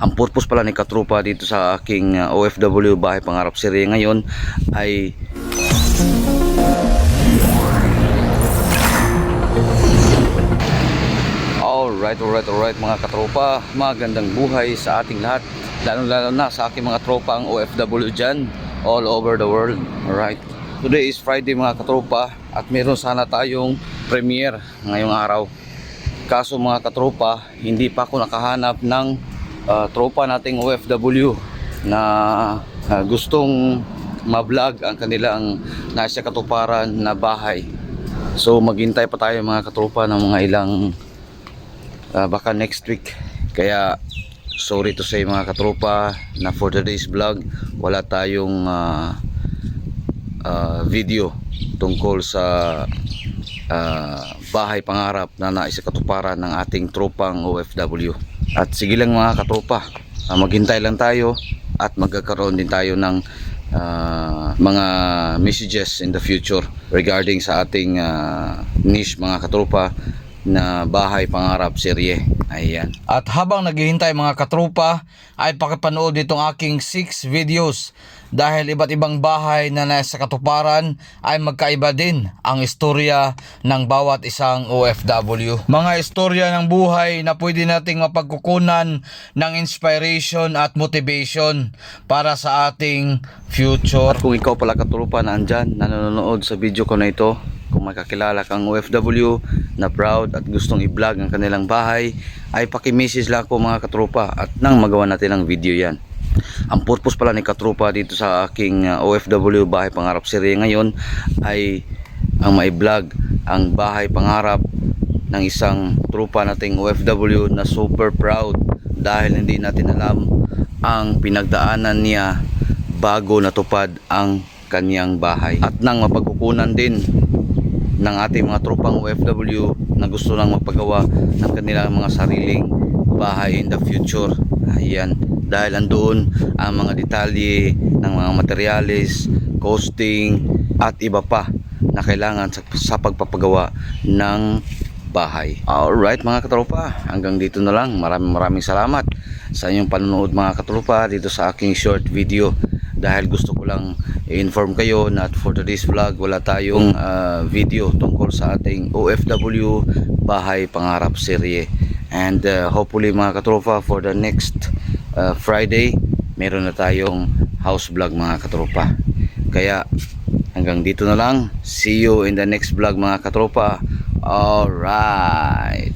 Ang purpose pala ni Katropa dito sa aking OFW Bahay Pangarap serye ngayon ay alright mga katropa, magandang buhay sa ating lahat, lalo na sa aking mga tropa ang OFW dyan all over the world. Alright, today is Friday mga katropa at meron sana tayong premiere ngayong araw. Kaso mga katropa, hindi pa ako nakahanap ng tropa nating OFW na gustong ma-vlog ang kanilang nasa katuparan na bahay. So maghintay pa tayo mga katropa ng mga ilang baka next week. Kaya sorry to say mga katropa na for today's vlog wala tayong video tungkol sa bahay pangarap na nasa katuparan ng ating tropang OFW. At sige lang mga katropa, maghintay lang tayo at magkakaroon din tayo ng mga messages in the future regarding sa ating niche mga katropa na bahay pangarap serye. Ayan. At habang naghihintay mga katropa ay pakipanood itong aking 6 videos dahil iba't ibang bahay na nasa katuparan ay magkaiba din ang istorya ng bawat isang OFW. Mga istorya ng buhay na pwede nating mapagkukunan ng inspiration at motivation para sa ating future. At kung ikaw pala katropa na andyan nanonood sa video ko na ito, kung may kakilala kang OFW na proud at gustong i-vlog ang kanilang bahay, ay paki-message lang po mga katropa at nang magawa natin ang video yan. Ang purpose pala ni katropa dito sa aking OFW Bahay Pangarap serye ngayon ay ang mai-vlog ang bahay pangarap ng isang tropa nating OFW na super proud dahil hindi natin alam ang pinagdaanan niya bago natupad ang kanyang bahay. At nang mapagkukunan din ng ating mga tropang OFW na gusto lang magpagawa ng kanilang mga sariling bahay in the future. Ayan, dahil andoon ang mga detalye ng mga materyales, costing at iba pa na kailangan sa pagpapagawa ng bahay. Alright mga katropa, hanggang dito na lang. Maraming salamat sa inyong panonood mga katropa dito sa aking short video. Dahil gusto ko lang i-inform kayo na for today's vlog wala tayong video tungkol sa ating OFW Bahay Pangarap serye. And hopefully mga katropa for the next Friday meron na tayong house vlog mga katropa. Kaya hanggang dito na lang. See you in the next vlog mga katropa. Alright.